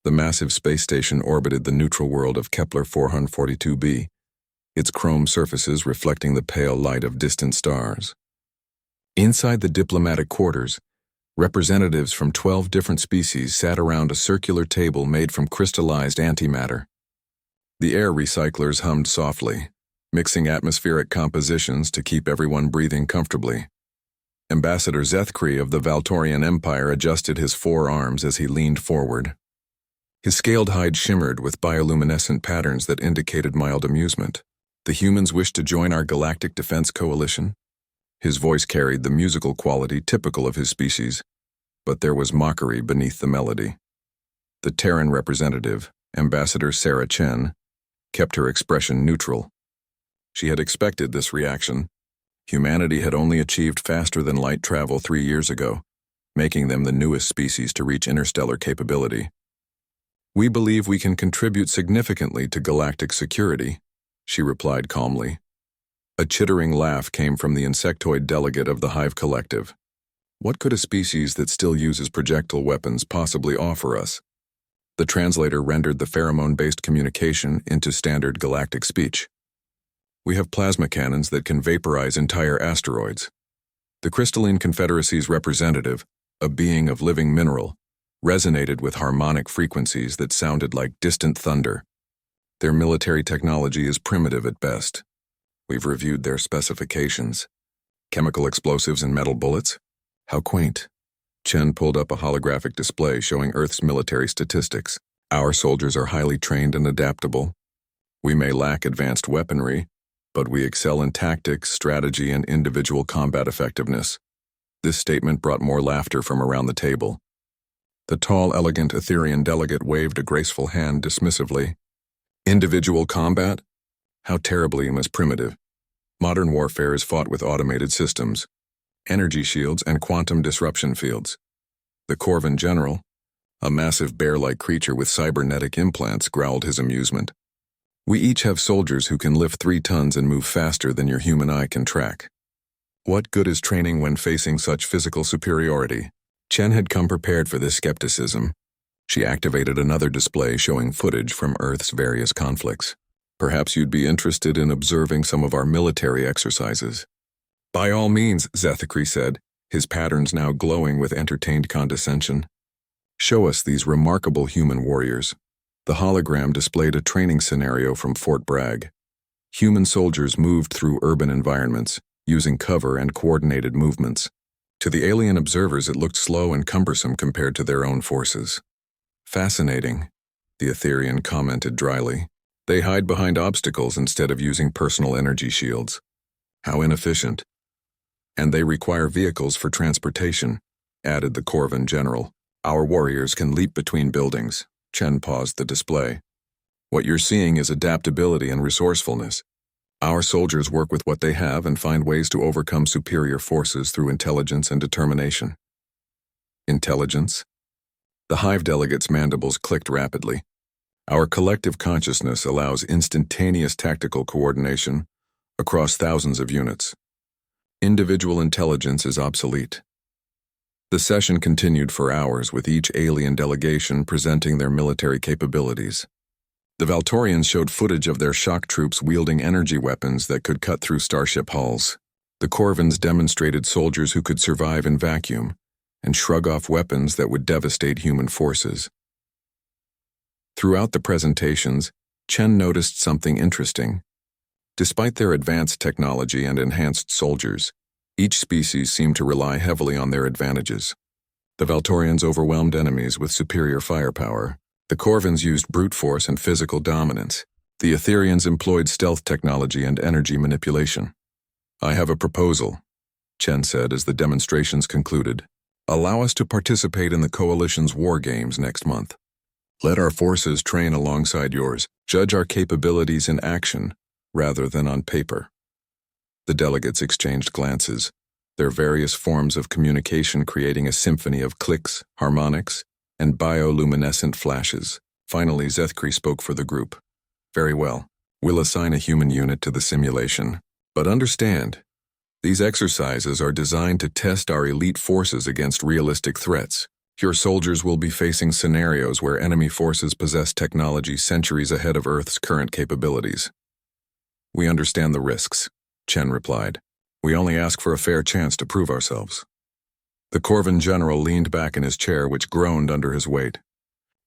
The massive space station orbited the neutral world of Kepler 442b, its chrome surfaces reflecting the pale light of distant stars. Inside the diplomatic quarters, representatives from 12 different species sat around a circular table made from crystallized antimatter. The air recyclers hummed softly, mixing atmospheric compositions to keep everyone breathing comfortably. Ambassador Zethkri of the Valtorian Empire adjusted his forearms as he leaned forward. His scaled hide shimmered with bioluminescent patterns that indicated mild amusement. The humans wish to join our Galactic Defense Coalition? His voice carried the musical quality typical of his species, but there was mockery beneath the melody. The Terran representative, Ambassador Sarah Chen, kept her expression neutral. She had expected this reaction. Humanity had only achieved faster-than-light travel 3 years ago, making them the newest species to reach interstellar capability. "We believe we can contribute significantly to galactic security," she replied calmly. A chittering laugh came from the insectoid delegate of the Hive Collective. What could a species that still uses projectile weapons possibly offer us? The translator rendered the pheromone-based communication into standard galactic speech. "We have plasma cannons that can vaporize entire asteroids." The Crystalline Confederacy's representative, a being of living mineral, resonated with harmonic frequencies that sounded like distant thunder. "Their military technology is primitive at best. We've reviewed their specifications. Chemical explosives and metal bullets? How quaint." Chen pulled up a holographic display showing Earth's military statistics. "Our soldiers are highly trained and adaptable. We may lack advanced weaponry, but we excel in tactics, strategy, and individual combat effectiveness." This statement brought more laughter from around the table. The tall, elegant Etherian delegate waved a graceful hand dismissively. "Individual combat? How terribly you must primitive. Modern warfare is fought with automated systems, energy shields, and quantum disruption fields." The Corvan general, a massive bear-like creature with cybernetic implants, growled his amusement. "We each have soldiers who can lift 3 tons and move faster than your human eye can track. What good is training when facing such physical superiority?" Chen had come prepared for this skepticism. She activated another display showing footage from Earth's various conflicts. "Perhaps you'd be interested in observing some of our military exercises." "By all means," Zethkri said, his patterns now glowing with entertained condescension. "Show us these remarkable human warriors." The hologram displayed a training scenario from Fort Bragg. Human soldiers moved through urban environments, using cover and coordinated movements. To the alien observers, it looked slow and cumbersome compared to their own forces. "Fascinating," the Etherian commented dryly. "They hide behind obstacles instead of using personal energy shields. How inefficient. And they require vehicles for transportation," added the Corvan general. "Our warriors can leap between buildings." Chen paused the display. "What you're seeing is adaptability and resourcefulness. Our soldiers work with what they have and find ways to overcome superior forces through intelligence and determination." Intelligence? The Hive delegate's mandibles clicked rapidly. "Our collective consciousness allows instantaneous tactical coordination across thousands of units. Individual intelligence is obsolete." The session continued for hours, with each alien delegation presenting their military capabilities. The Valtorians showed footage of their shock troops wielding energy weapons that could cut through starship hulls. The Corvans demonstrated soldiers who could survive in vacuum and shrug off weapons that would devastate human forces. Throughout the presentations, Chen noticed something interesting. Despite their advanced technology and enhanced soldiers, each species seemed to rely heavily on their advantages. The Valtorians overwhelmed enemies with superior firepower. The Corvans used brute force and physical dominance. The Etherians employed stealth technology and energy manipulation. "I have a proposal," Chen said as the demonstrations concluded. "Allow us to participate in the Coalition's war games next month. Let our forces train alongside yours. Judge our capabilities in action rather than on paper." The delegates exchanged glances, their various forms of communication creating a symphony of clicks, harmonics, and bioluminescent flashes. Finally, Zethkri spoke for the group. "Very well. We'll assign a human unit to the simulation. But understand, these exercises are designed to test our elite forces against realistic threats. Your soldiers will be facing scenarios where enemy forces possess technology centuries ahead of Earth's current capabilities. We understand the risks, Chen replied. We only ask for a fair chance to prove ourselves. The Corvan general leaned back in his chair, which groaned under his weight.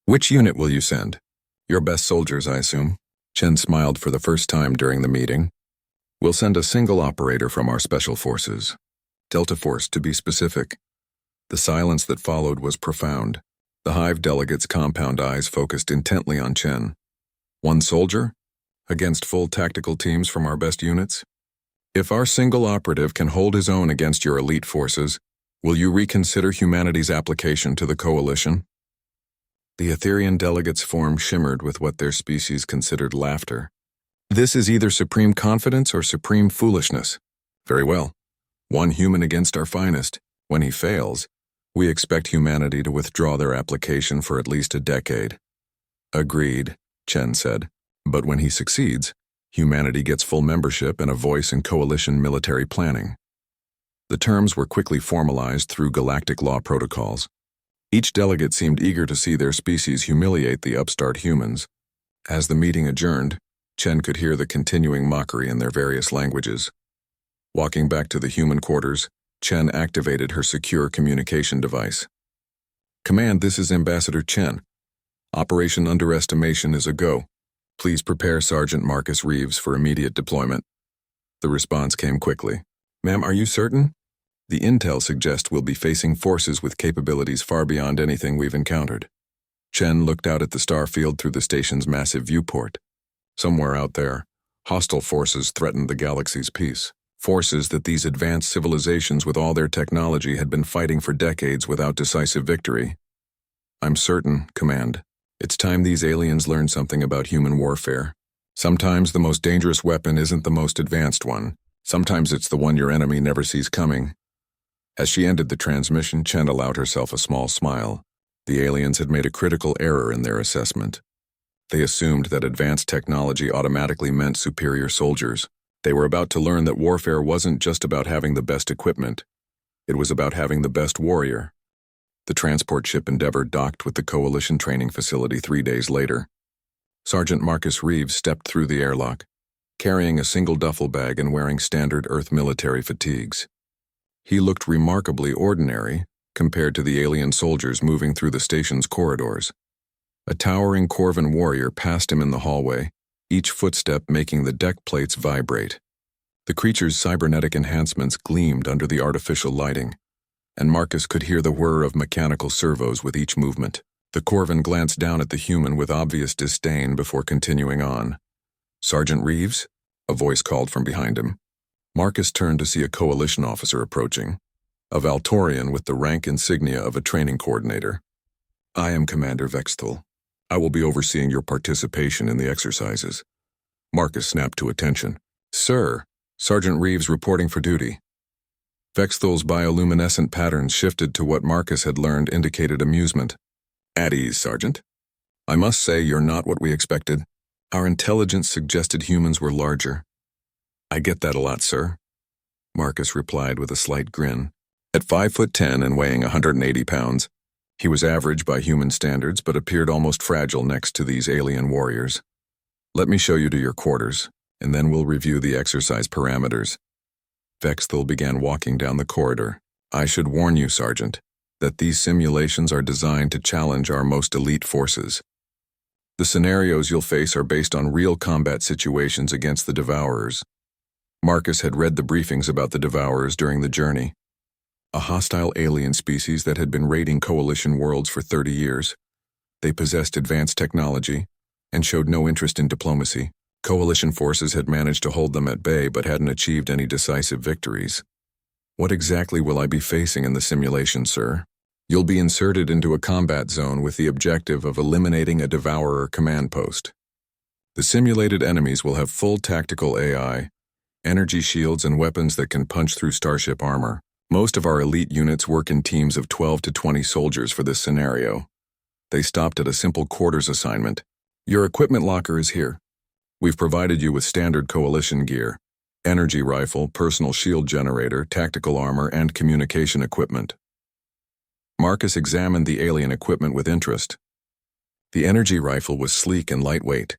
Which unit will you send? Your best soldiers, I assume. Chen smiled for the first time during the meeting. We'll send a single operator from our special forces. Delta Force, to be specific. The silence that followed was profound. The Hive delegates' compound eyes focused intently on Chen. One soldier? Against full tactical teams from our best units? If our single operative can hold his own against your elite forces, will you reconsider humanity's application to the coalition? The Etherian delegates' form shimmered with what their species considered laughter. This is either supreme confidence or supreme foolishness. Very well. One human against our finest. When he fails, we expect humanity to withdraw their application for at least a decade. Agreed, Chen said. But when he succeeds, humanity gets full membership and a voice in coalition military planning. The terms were quickly formalized through galactic law protocols. Each delegate seemed eager to see their species humiliate the upstart humans. As the meeting adjourned, Chen could hear the continuing mockery in their various languages. Walking back to the human quarters, Chen activated her secure communication device. Command, this is Ambassador Chen. Operation Underestimation is a go. Please prepare Sergeant Marcus Reeves for immediate deployment. The response came quickly. Ma'am, are you certain? The intel suggests we'll be facing forces with capabilities far beyond anything we've encountered. Chen looked out at the star field through the station's massive viewport. Somewhere out there, hostile forces threatened the galaxy's peace. Forces that these advanced civilizations with all their technology had been fighting for decades without decisive victory. I'm certain, Command. It's time these aliens learned something about human warfare. Sometimes the most dangerous weapon isn't the most advanced one. Sometimes it's the one your enemy never sees coming. As she ended the transmission, Chen allowed herself a small smile. The aliens had made a critical error in their assessment. They assumed that advanced technology automatically meant superior soldiers. They were about to learn that warfare wasn't just about having the best equipment. It was about having the best warrior. The transport ship Endeavor docked with the Coalition training facility 3 days later. Sergeant Marcus Reeves stepped through the airlock, carrying a single duffel bag and wearing standard Earth military fatigues. He looked remarkably ordinary compared to the alien soldiers moving through the station's corridors. A towering Corvan warrior passed him in the hallway, each footstep making the deck plates vibrate. The creature's cybernetic enhancements gleamed under the artificial lighting, and Marcus could hear the whir of mechanical servos with each movement. The Corvan glanced down at the human with obvious disdain before continuing on. Sergeant Reeves? A voice called from behind him. Marcus turned to see a coalition officer approaching, a Valtorian with the rank insignia of a training coordinator. I am Commander Vexthal. I will be overseeing your participation in the exercises. Marcus snapped to attention. Sir, Sergeant Reeves reporting for duty. Vexthal's bioluminescent patterns shifted to what Marcus had learned indicated amusement. At ease, Sergeant. I must say you're not what we expected. Our intelligence suggested humans were larger. I get that a lot, sir. Marcus replied with a slight grin. At 5'10" and weighing 180 pounds, he was average by human standards but appeared almost fragile next to these alien warriors. Let me show you to your quarters, and then we'll review the exercise parameters. Vexthal began walking down the corridor. I should warn you, Sergeant, that these simulations are designed to challenge our most elite forces. The scenarios you'll face are based on real combat situations against the Devourers. Marcus had read the briefings about the Devourers during the journey. A hostile alien species that had been raiding Coalition worlds for 30 years. They possessed advanced technology and showed no interest in diplomacy. Coalition forces had managed to hold them at bay but hadn't achieved any decisive victories. What exactly will I be facing in the simulation, sir? You'll be inserted into a combat zone with the objective of eliminating a Devourer command post. The simulated enemies will have full tactical AI, energy shields, and weapons that can punch through starship armor. Most of our elite units work in teams of 12 to 20 soldiers for this scenario. They stopped at a simple quarters assignment. Your equipment locker is here. We've provided you with standard Coalition gear, energy rifle, personal shield generator, tactical armor, and communication equipment. Marcus examined the alien equipment with interest. The energy rifle was sleek and lightweight,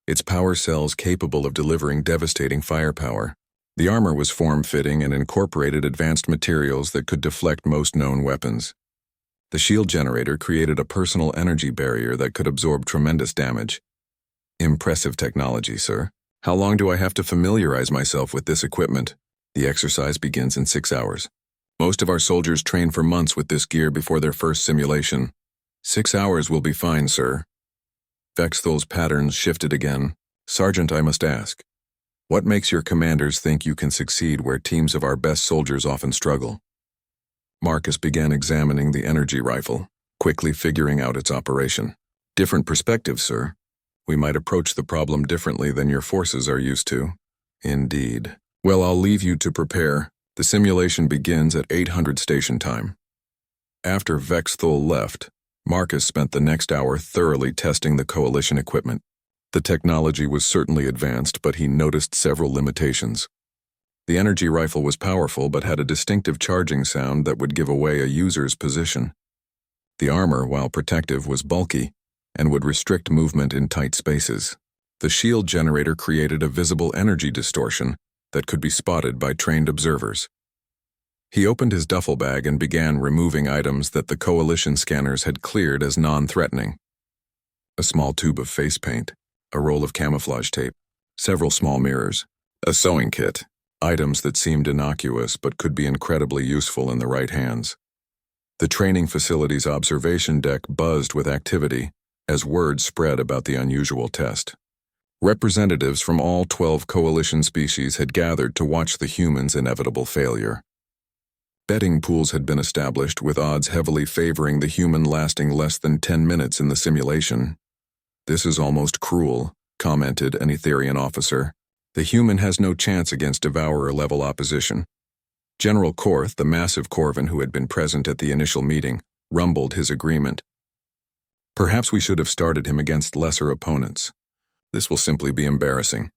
its power cells capable of delivering devastating firepower. The armor was form-fitting and incorporated advanced materials that could deflect most known weapons. The shield generator created a personal energy barrier that could absorb tremendous damage. Impressive technology, sir. How long do I have to familiarize myself with this equipment? The exercise begins in 6 hours. Most of our soldiers train for months with this gear before their first simulation. 6 hours will be fine, sir. Vexthal's patterns shifted again. Sergeant, I must ask, what makes your commanders think you can succeed where teams of our best soldiers often struggle? Marcus began examining the energy rifle, quickly figuring out its operation. Different perspective, sir. We might approach the problem differently than your forces are used to. Indeed. Well, I'll leave you to prepare. The simulation begins at 800 station time. After Vexthal left, Marcus spent the next hour thoroughly testing the Coalition equipment. The technology was certainly advanced, but he noticed several limitations. The energy rifle was powerful but had a distinctive charging sound that would give away a user's position. The armor, while protective, was bulky and would restrict movement in tight spaces. The shield generator created a visible energy distortion that could be spotted by trained observers. He opened his duffel bag and began removing items that the Coalition scanners had cleared as non-threatening. A small tube of face paint, a roll of camouflage tape, several small mirrors, a sewing kit, items that seemed innocuous but could be incredibly useful in the right hands. The training facility's observation deck buzzed with activity as word spread about the unusual test. Representatives from all 12 Coalition species had gathered to watch the humans' inevitable failure. Betting pools had been established, with odds heavily favoring the human lasting less than 10 minutes in the simulation. "This is almost cruel," commented an Etherian officer. "The human has no chance against Devourer-level opposition." General Korth, the massive Corvin who had been present at the initial meeting, rumbled his agreement. "Perhaps we should have started him against lesser opponents. This will simply be embarrassing."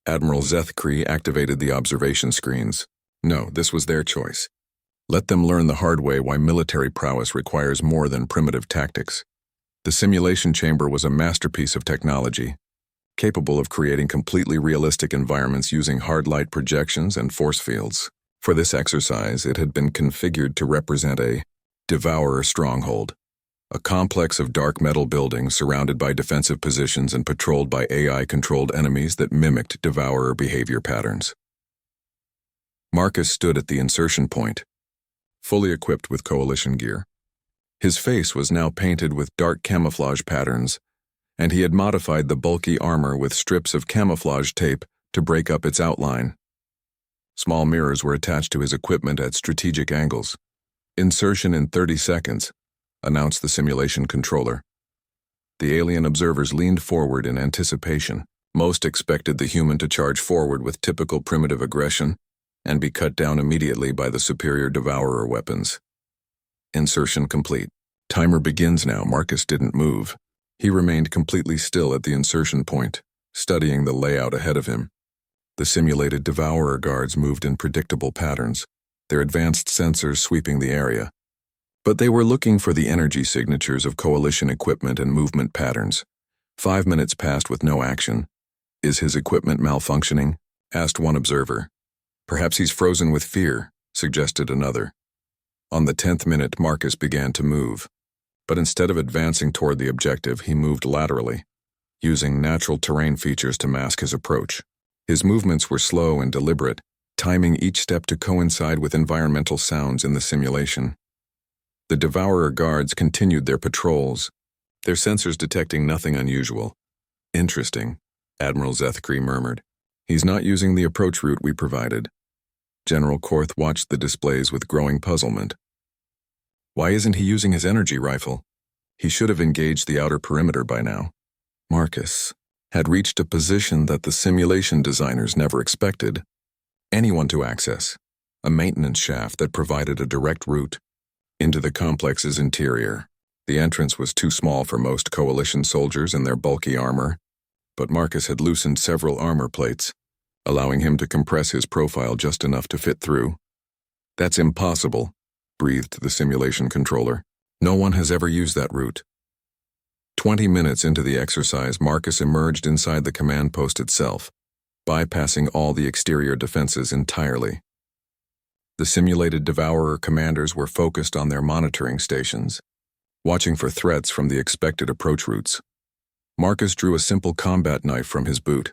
Admiral Zethkree activated the observation screens. No, this was their choice. Let them learn the hard way why military prowess requires more than primitive tactics. The simulation chamber was a masterpiece of technology, capable of creating completely realistic environments using hard light projections and force fields. For this exercise, it had been configured to represent a Devourer stronghold, a complex of dark metal buildings surrounded by defensive positions and patrolled by AI-controlled enemies that mimicked Devourer behavior patterns. Marcus stood at the insertion point, fully equipped with Coalition gear. His face was now painted with dark camouflage patterns, and he had modified the bulky armor with strips of camouflage tape to break up its outline. Small mirrors were attached to his equipment at strategic angles. "Insertion in 30 seconds, announced the simulation controller. The alien observers leaned forward in anticipation. Most expected the human to charge forward with typical primitive aggression and be cut down immediately by the superior Devourer weapons. Insertion complete. Timer begins now. Marcus didn't move. He remained completely still at the insertion point, studying the layout ahead of him. The simulated Devourer guards moved in predictable patterns, their advanced sensors sweeping the area. But they were looking for the energy signatures of Coalition equipment and movement patterns. 5 minutes passed with no action. "Is his equipment malfunctioning?" asked one observer. "Perhaps he's frozen with fear," suggested another. On the 10th minute, Marcus began to move. But instead of advancing toward the objective, he moved laterally, using natural terrain features to mask his approach. His movements were slow and deliberate, timing each step to coincide with environmental sounds in the simulation. The Devourer guards continued their patrols, their sensors detecting nothing unusual. "Interesting," Admiral Zethkree murmured. "He's not using the approach route we provided." General Korth watched the displays with growing puzzlement. "Why isn't he using his energy rifle? He should have engaged the outer perimeter by now." Marcus had reached a position that the simulation designers never expected anyone to access, a maintenance shaft that provided a direct route into the complex's interior. The entrance was too small for most Coalition soldiers in their bulky armor, but Marcus had loosened several armor plates, allowing him to compress his profile just enough to fit through. "That's impossible," breathed the simulation controller. No one has ever used that route. 20 minutes into the exercise, Marcus emerged inside the command post itself, bypassing all the exterior defenses entirely. The simulated Devourer commanders were focused on their monitoring stations, watching for threats from the expected approach routes. Marcus drew a simple combat knife from his boot,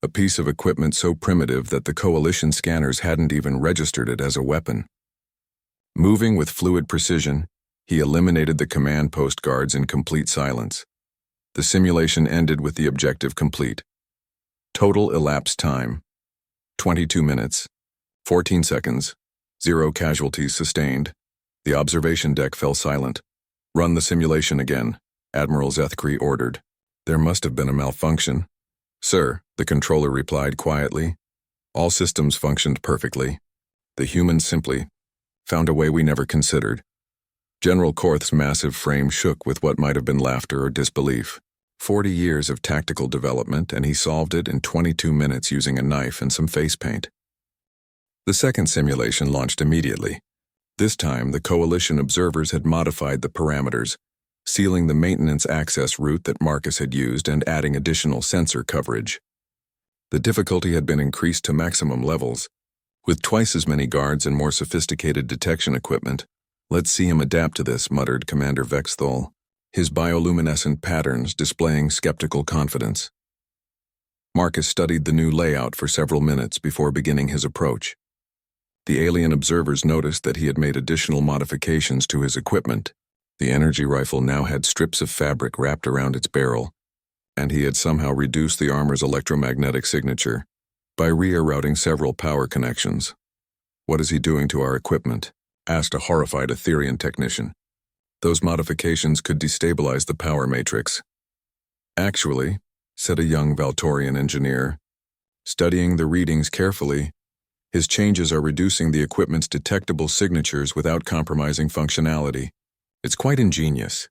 a piece of equipment so primitive that the Coalition scanners hadn't even registered it as a weapon. Moving with fluid precision, he eliminated the command post guards in complete silence. The simulation ended with the objective complete. Total elapsed time: 22 minutes, 14 seconds, 0 casualties sustained. The observation deck fell silent. "Run the simulation again," Admiral Zethkri ordered. "There must have been a malfunction." "Sir," the controller replied quietly. "All systems functioned perfectly. The humans simply found a way we never considered." General Korth's massive frame shook with what might have been laughter or disbelief. 40 years of tactical development, and he solved it in 22 minutes using a knife and some face paint. The second simulation launched immediately. This time, the Coalition observers had modified the parameters, sealing the maintenance access route that Marcus had used and adding additional sensor coverage. The difficulty had been increased to maximum levels, with twice as many guards and more sophisticated detection equipment. "Let's see him adapt to this," muttered Commander Vexthol, his bioluminescent patterns displaying skeptical confidence. Marcus studied the new layout for several minutes before beginning his approach. The alien observers noticed that he had made additional modifications to his equipment. The energy rifle now had strips of fabric wrapped around its barrel, and he had somehow reduced the armor's electromagnetic signature by rerouting several power connections. "What is he doing to our equipment?" asked a horrified Etherian technician. "Those modifications could destabilize the power matrix." "Actually," said a young Valtorian engineer, studying the readings carefully, "his changes are reducing the equipment's detectable signatures without compromising functionality. It's quite ingenious."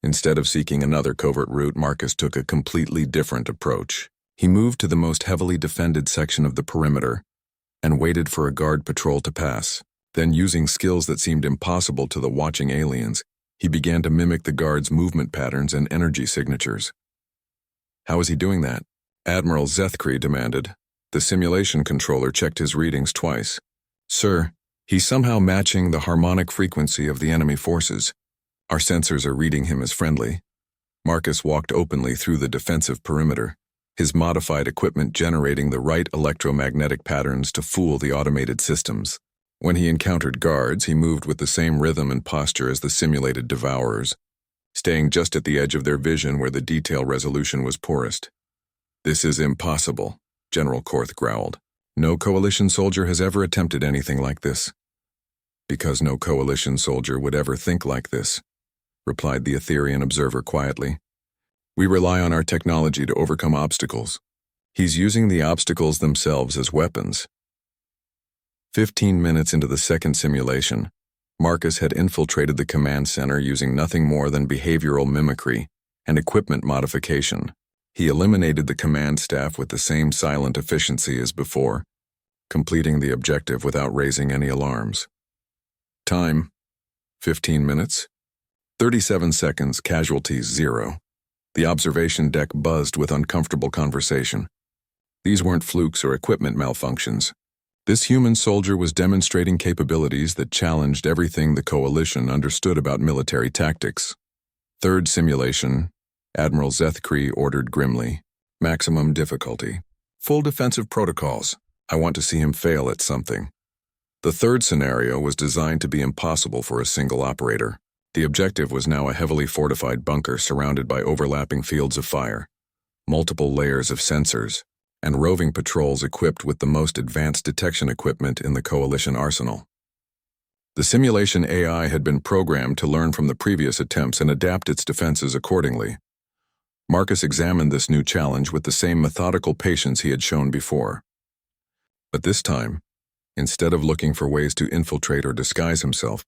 Instead of seeking another covert route, Marcus took a completely different approach. He moved to the most heavily defended section of the perimeter and waited for a guard patrol to pass. Then, using skills that seemed impossible to the watching aliens, he began to mimic the guard's movement patterns and energy signatures. "How is he doing that?" Admiral Zethkri demanded. The simulation controller checked his readings twice. "Sir, he's somehow matching the harmonic frequency of the enemy forces. Our sensors are reading him as friendly." Marcus walked openly through the defensive perimeter, his modified equipment generating the right electromagnetic patterns to fool the automated systems. When he encountered guards, he moved with the same rhythm and posture as the simulated Devourers, staying just at the edge of their vision where the detail resolution was poorest. "This is impossible," General Korth growled. "No Coalition soldier has ever attempted anything like this." "Because no Coalition soldier would ever think like this," replied the Etherian observer quietly. "We rely on our technology to overcome obstacles. He's using the obstacles themselves as weapons." 15 minutes into the second simulation, Marcus had infiltrated the command center using nothing more than behavioral mimicry and equipment modification. He eliminated the command staff with the same silent efficiency as before, completing the objective without raising any alarms. Time: 15 minutes. 37 seconds, casualties 0. The observation deck buzzed with uncomfortable conversation. These weren't flukes or equipment malfunctions. This human soldier was demonstrating capabilities that challenged everything the Coalition understood about military tactics. Third simulation, Admiral Zethkri ordered grimly. "Maximum difficulty. Full defensive protocols. I want to see him fail at something." The third scenario was designed to be impossible for a single operator. The objective was now a heavily fortified bunker surrounded by overlapping fields of fire, multiple layers of sensors, and roving patrols equipped with the most advanced detection equipment in the Coalition arsenal. The simulation AI had been programmed to learn from the previous attempts and adapt its defenses accordingly. Marcus examined this new challenge with the same methodical patience he had shown before. But this time, instead of looking for ways to infiltrate or disguise himself,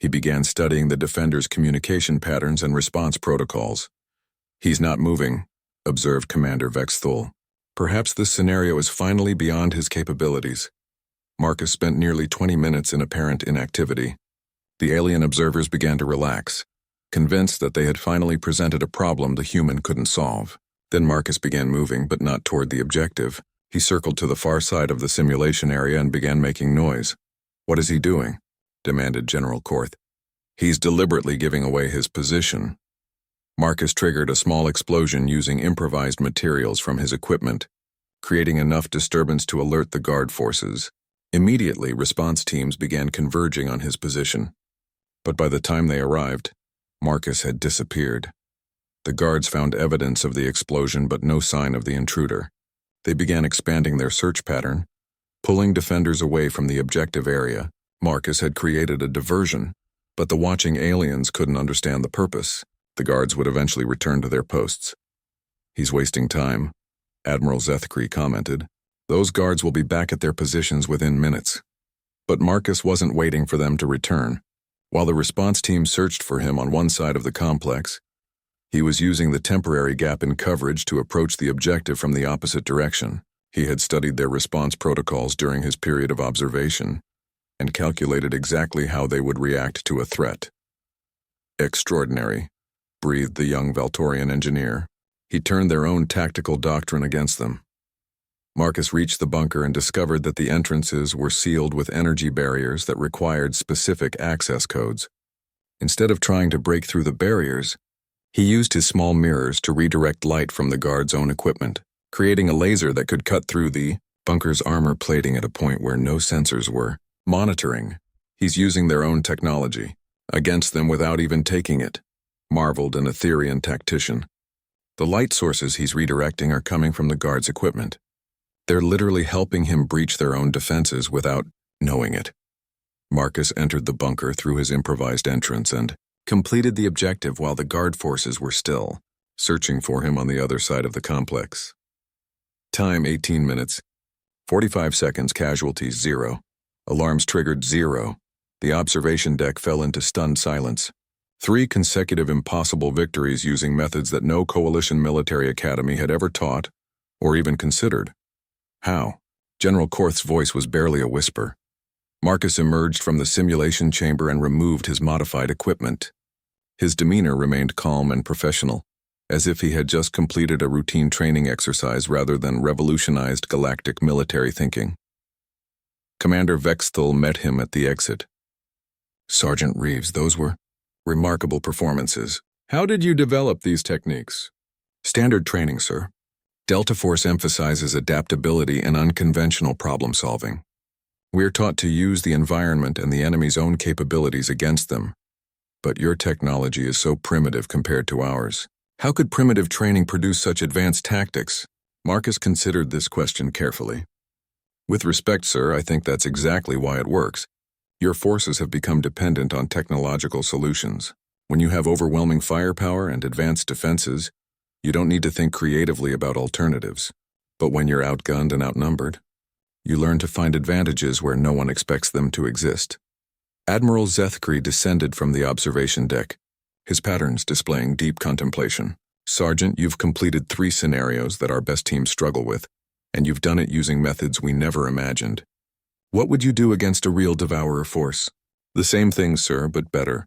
he began studying the defender's communication patterns and response protocols. "He's not moving," observed Commander Vexthol. Perhaps this scenario is finally beyond his capabilities. Marcus spent nearly 20 minutes in apparent inactivity. The alien observers began to relax, convinced that they had finally presented a problem the human couldn't solve. Then Marcus began moving, but not toward the objective. He circled to the far side of the simulation area and began making noise. "What is he doing?" demanded General Korth. "He's deliberately giving away his position." Marcus triggered a small explosion using improvised materials from his equipment, creating enough disturbance to alert the guard forces. Immediately, response teams began converging on his position. But by the time they arrived, Marcus had disappeared. The guards found evidence of the explosion but no sign of the intruder. They began expanding their search pattern, pulling defenders away from the objective area. Marcus had created a diversion, but the watching aliens couldn't understand the purpose. The guards would eventually return to their posts. "He's wasting time," Admiral Zethkri commented. "Those guards will be back at their positions within minutes." But Marcus wasn't waiting for them to return. While the response team searched for him on one side of the complex, he was using the temporary gap in coverage to approach the objective from the opposite direction. He had studied their response protocols during his period of observation and calculated exactly how they would react to a threat. "Extraordinary," breathed the young Valtorian engineer. He turned their own tactical doctrine against them. Marcus reached the bunker and discovered that the entrances were sealed with energy barriers that required specific access codes. Instead of trying to break through the barriers, he used his small mirrors to redirect light from the guard's own equipment, creating a laser that could cut through the bunker's armor plating at a point where no sensors were monitoring. "He's using their own technology against them without even taking it," marveled an Etherian tactician. "The light sources he's redirecting are coming from the guard's equipment. They're literally helping him breach their own defenses without knowing it." Marcus entered the bunker through his improvised entrance and completed the objective while the guard forces were still searching for him on the other side of the complex. Time 18 minutes. 45 seconds, casualties 0. Alarms triggered 0. The observation deck fell into stunned silence. 3 consecutive impossible victories using methods that no coalition military academy had ever taught or even considered. How? General Korth's voice was barely a whisper. Marcus emerged from the simulation chamber and removed his modified equipment. His demeanor remained calm and professional, as if he had just completed a routine training exercise rather than revolutionized galactic military thinking. Commander Vexthal met him at the exit. "Sergeant Reeves, those were remarkable performances. How did you develop these techniques?" "Standard training, sir. Delta Force emphasizes adaptability and unconventional problem-solving. We are taught to use the environment and the enemy's own capabilities against them. But your technology is so primitive compared to ours. How could primitive training produce such advanced tactics?" Marcus considered this question carefully. "With respect, sir, I think that's exactly why it works. Your forces have become dependent on technological solutions. When you have overwhelming firepower and advanced defenses, you don't need to think creatively about alternatives. But when you're outgunned and outnumbered, you learn to find advantages where no one expects them to exist." Admiral Zethkri descended from the observation deck, his patterns displaying deep contemplation. "Sergeant, you've completed 3 scenarios that our best teams struggle with, and you've done it using methods we never imagined. What would you do against a real devourer force?" "The same thing, sir, but better.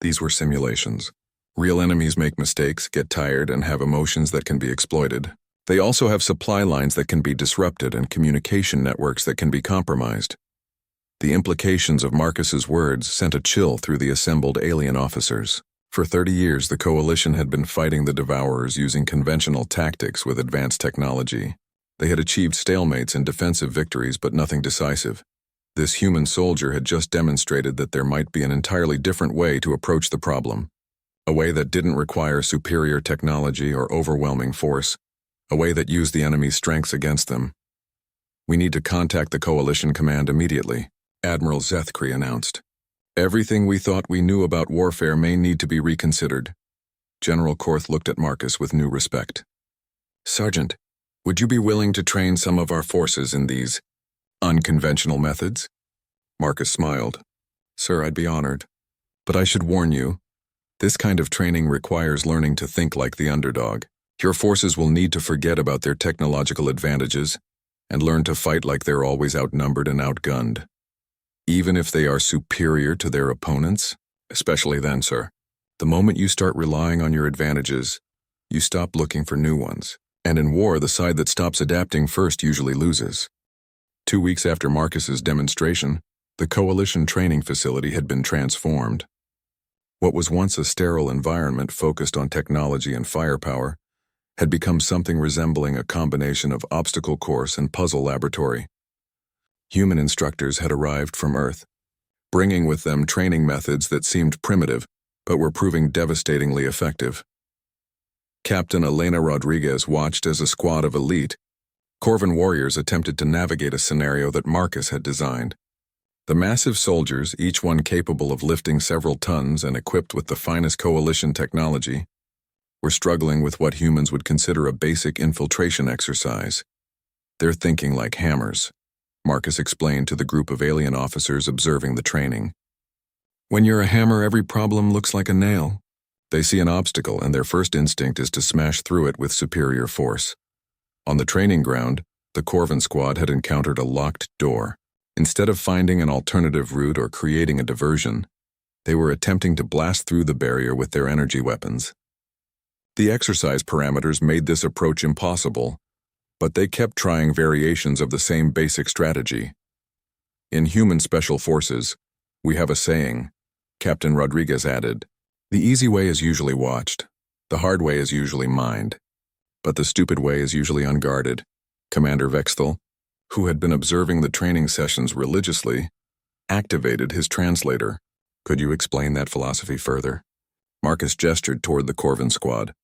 These were simulations. Real enemies make mistakes, get tired, and have emotions that can be exploited. They also have supply lines that can be disrupted and communication networks that can be compromised." The implications of Marcus's words sent a chill through the assembled alien officers. For 30 years, the Coalition had been fighting the Devourers using conventional tactics with advanced technology. They had achieved stalemates and defensive victories, but nothing decisive. This human soldier had just demonstrated that there might be an entirely different way to approach the problem. A way that didn't require superior technology or overwhelming force. A way that used the enemy's strengths against them. "We need to contact the Coalition Command immediately," Admiral Zethkri announced. "Everything we thought we knew about warfare may need to be reconsidered." General Korth looked at Marcus with new respect. "Sergeant, would you be willing to train some of our forces in these unconventional methods?" Marcus smiled. "Sir, I'd be honored. But I should warn you, this kind of training requires learning to think like the underdog. Your forces will need to forget about their technological advantages and learn to fight like they're always outnumbered and outgunned." Even if they are superior to their opponents? Especially then, sir. The moment you start relying on your advantages, you stop looking for new ones. And in war, the side that stops adapting first usually loses. 2 weeks after Marcus's demonstration, the Coalition training facility had been transformed. What was once a sterile environment focused on technology and firepower had become something resembling a combination of obstacle course and puzzle laboratory. Human instructors had arrived from Earth, bringing with them training methods that seemed primitive but were proving devastatingly effective. Captain Elena Rodriguez watched as a squad of elite Corvan warriors attempted to navigate a scenario that Marcus had designed. The massive soldiers, each one capable of lifting several tons and equipped with the finest Coalition technology, were struggling with what humans would consider a basic infiltration exercise. "They're thinking like hammers," Marcus explained to the group of alien officers observing the training. "When you're a hammer, every problem looks like a nail. They see an obstacle and their first instinct is to smash through it with superior force." On the training ground, the Corvan squad had encountered a locked door. Instead of finding an alternative route or creating a diversion, they were attempting to blast through the barrier with their energy weapons. The exercise parameters made this approach impossible, but they kept trying variations of the same basic strategy. "In human special forces, we have a saying," Captain Rodriguez added. "The easy way is usually watched. The hard way is usually mined. But the stupid way is usually unguarded." Commander Vexthal, who had been observing the training sessions religiously, activated his translator. "Could you explain that philosophy further?" Marcus gestured toward the Corvan squad.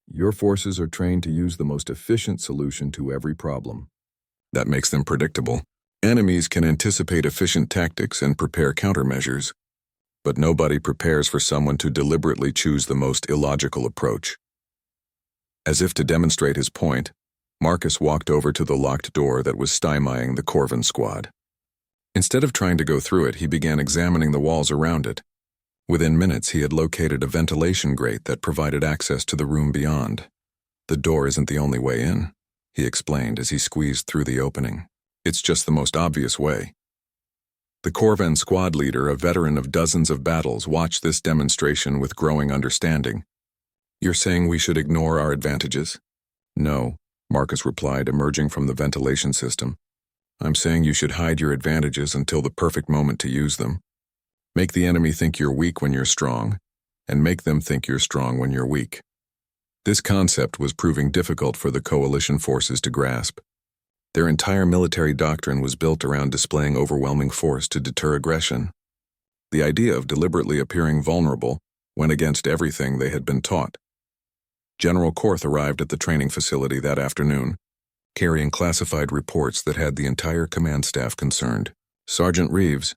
"Your forces are trained to use the most efficient solution to every problem. That makes them predictable. Enemies can anticipate efficient tactics and prepare countermeasures, but nobody prepares for someone to deliberately choose the most illogical approach." As if to demonstrate his point, Marcus walked over to the locked door that was stymieing the Corvan squad. Instead of trying to go through it, he began examining the walls around it. Within minutes, he had located a ventilation grate that provided access to the room beyond. "The door isn't the only way in," he explained as he squeezed through the opening. "It's just the most obvious way." The Corvan squad leader, a veteran of dozens of battles, watched this demonstration with growing understanding. "You're saying we should ignore our advantages?" "No," Marcus replied, emerging from the ventilation system. "I'm saying you should hide your advantages until the perfect moment to use them. Make the enemy think you're weak when you're strong, and make them think you're strong when you're weak." This concept was proving difficult for the Coalition forces to grasp. Their entire military doctrine was built around displaying overwhelming force to deter aggression. The idea of deliberately appearing vulnerable went against everything they had been taught. General Korth arrived at the training facility that afternoon, carrying classified reports that had the entire command staff concerned. "Sergeant Reeves,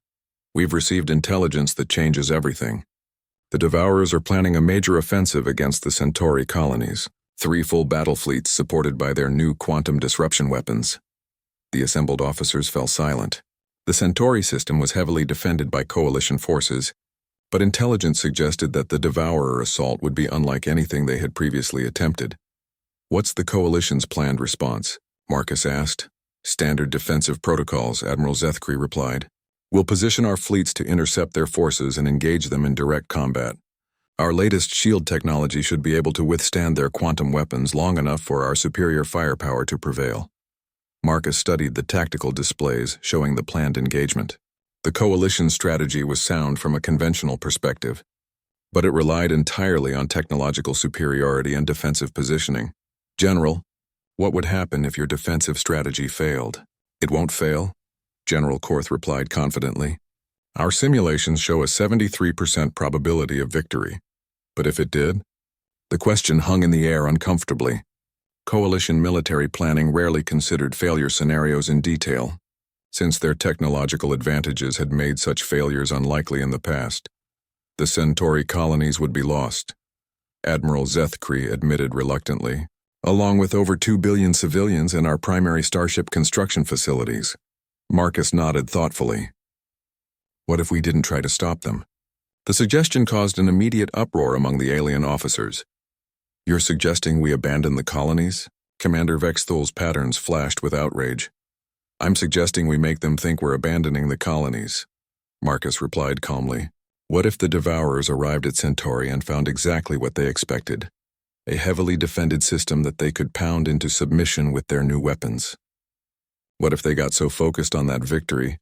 we've received intelligence that changes everything. The Devourers are planning a major offensive against the Centauri colonies, 3 full battle fleets supported by their new quantum disruption weapons." The assembled officers fell silent. The Centauri system was heavily defended by Coalition forces, but intelligence suggested that the Devourer assault would be unlike anything they had previously attempted. "What's the Coalition's planned response?" Marcus asked. "Standard defensive protocols," Admiral Zethkri replied. "We'll position our fleets to intercept their forces and engage them in direct combat. Our latest shield technology should be able to withstand their quantum weapons long enough for our superior firepower to prevail." Marcus studied the tactical displays showing the planned engagement. The Coalition strategy was sound from a conventional perspective, but it relied entirely on technological superiority and defensive positioning. "General, what would happen if your defensive strategy failed?" "It won't fail," General Korth replied confidently. "Our simulations show a 73% probability of victory. But if it did?" The question hung in the air uncomfortably. Coalition military planning rarely considered failure scenarios in detail, since their technological advantages had made such failures unlikely in the past. "The Centauri colonies would be lost," Admiral Zethkri admitted reluctantly, "along with over 2 billion civilians in our primary starship construction facilities." Marcus nodded thoughtfully. "What if we didn't try to stop them?" The suggestion caused an immediate uproar among the alien officers. "You're suggesting we abandon the colonies?" Commander Vexthal's patterns flashed with outrage. "I'm suggesting we make them think we're abandoning the colonies. Marcus replied calmly. What if the Devourers arrived at Centauri and found exactly what they expected? A heavily defended system that they could pound into submission with their new weapons. What if they got so focused on that victory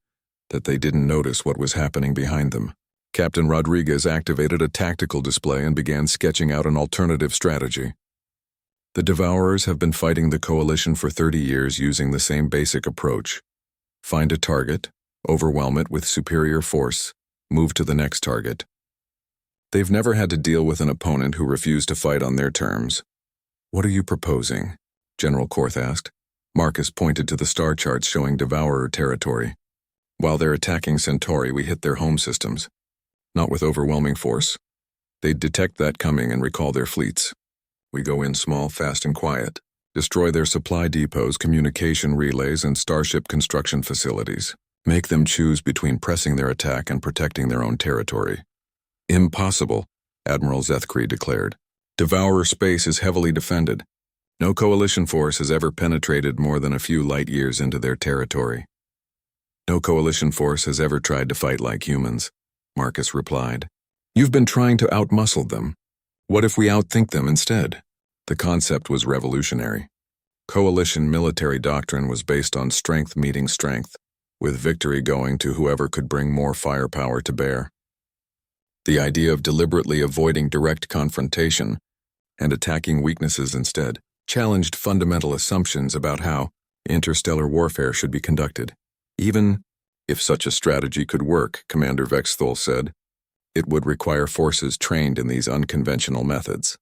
that they didn't notice what was happening behind them? Captain Rodriguez activated a tactical display and began sketching out an alternative strategy. The Devourers have been fighting the Coalition for 30 years using the same basic approach. Find a target, overwhelm it with superior force, move to the next target. They've never had to deal with an opponent who refused to fight on their terms. What are you proposing? General Korth asked. Marcus pointed to the star charts showing Devourer territory. While they're attacking Centauri, we hit their home systems. Not with overwhelming force. They'd detect that coming and recall their fleets. We go in small, fast, and quiet. Destroy their supply depots, communication relays, and starship construction facilities. Make them choose between pressing their attack and protecting their own territory. Impossible, Admiral Zethkri declared. Devourer space is heavily defended. No Coalition force has ever penetrated more than a few light years into their territory. No Coalition force has ever tried to fight like humans, Marcus replied. You've been trying to outmuscle them. What if we outthink them instead? The concept was revolutionary. Coalition military doctrine was based on strength meeting strength, with victory going to whoever could bring more firepower to bear. The idea of deliberately avoiding direct confrontation and attacking weaknesses instead challenged fundamental assumptions about how interstellar warfare should be conducted. Even if such a strategy could work, Commander Vexthol said, it would require forces trained in these unconventional methods.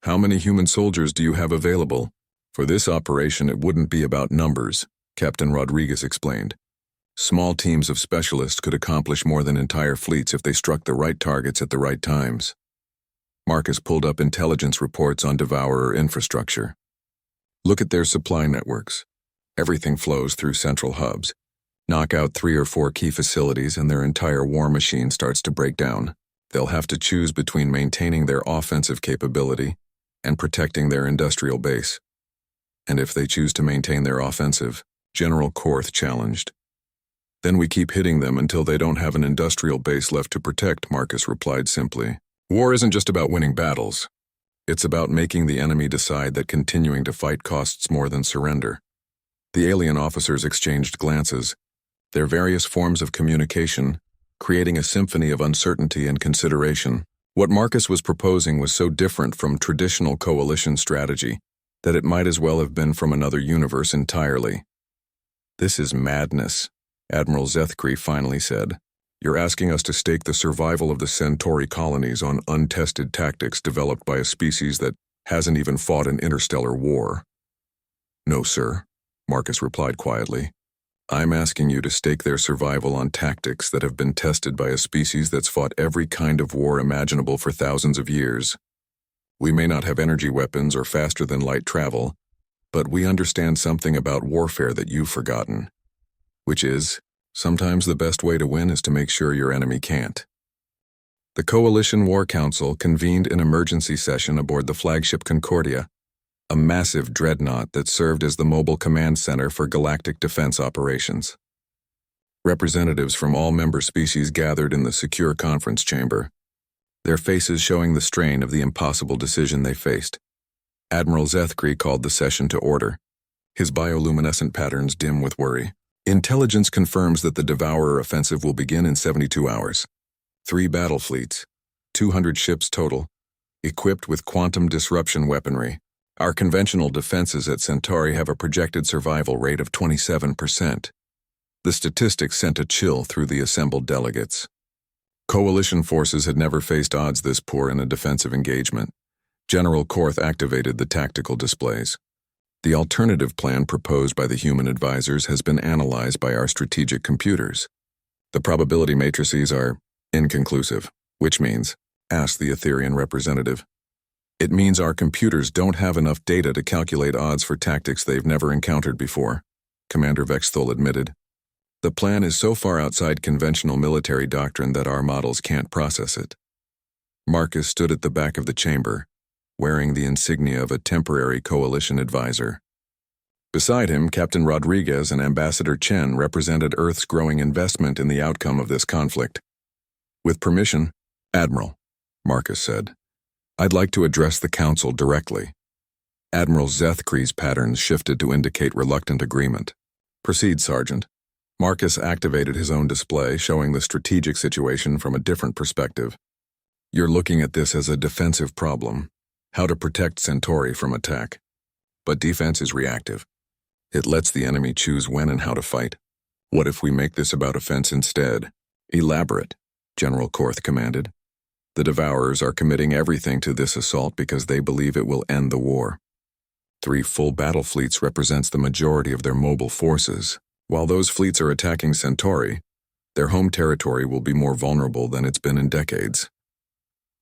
How many human soldiers do you have available? For this operation, it wouldn't be about numbers, Captain Rodriguez explained. Small teams of specialists could accomplish more than entire fleets if they struck the right targets at the right times. Marcus pulled up intelligence reports on Devourer infrastructure. Look at their supply networks. Everything flows through central hubs. Knock out 3 or 4 key facilities and their entire war machine starts to break down. They'll have to choose between maintaining their offensive capability and protecting their industrial base. And if they choose to maintain their offensive, General Korth challenged. Then we keep hitting them until they don't have an industrial base left to protect, Marcus replied simply. War isn't just about winning battles. It's about making the enemy decide that continuing to fight costs more than surrender. The alien officers exchanged glances, their various forms of communication, creating a symphony of uncertainty and consideration. What Marcus was proposing was so different from traditional coalition strategy that it might as well have been from another universe entirely. This is madness, Admiral Zethkri finally said. You're asking us to stake the survival of the Centauri colonies on untested tactics developed by a species that hasn't even fought an interstellar war. No, sir, Marcus replied quietly. I'm asking you to stake their survival on tactics that have been tested by a species that's fought every kind of war imaginable for thousands of years. We may not have energy weapons or faster-than-light travel, but we understand something about warfare that you've forgotten, which is, sometimes the best way to win is to make sure your enemy can't. The Coalition War Council convened an emergency session aboard the flagship Concordia, a massive dreadnought that served as the mobile command center for galactic defense operations. Representatives from all member species gathered in the secure conference chamber, their faces showing the strain of the impossible decision they faced. Admiral Zethkri called the session to order, his bioluminescent patterns dim with worry. Intelligence confirms that the Devourer offensive will begin in 72 hours. 3 battle fleets, 200 ships total, equipped with quantum disruption weaponry. Our conventional defenses at Centauri have a projected survival rate of 27%. The statistics sent a chill through the assembled delegates. Coalition forces had never faced odds this poor in a defensive engagement. General Korth activated the tactical displays. The alternative plan proposed by the human advisors has been analyzed by our strategic computers. The probability matrices are inconclusive, which means, asked the Etherian representative. It means our computers don't have enough data to calculate odds for tactics they've never encountered before, Commander Vexthol admitted. The plan is so far outside conventional military doctrine that our models can't process it. Marcus stood at the back of the chamber, wearing the insignia of a temporary coalition advisor. Beside him, Captain Rodriguez and Ambassador Chen represented Earth's growing investment in the outcome of this conflict. With permission, Admiral, Marcus said, I'd like to address the Council directly. Admiral Zethkree's patterns shifted to indicate reluctant agreement. Proceed, Sergeant. Marcus activated his own display, showing the strategic situation from a different perspective. You're looking at this as a defensive problem, how to protect Centauri from attack. But defense is reactive. It lets the enemy choose when and how to fight. What if we make this about offense instead? Elaborate, General Korth commanded. The Devourers are committing everything to this assault because they believe it will end the war. 3 full battle fleets represents the majority of their mobile forces. While those fleets are attacking Centauri, their home territory will be more vulnerable than it's been in decades.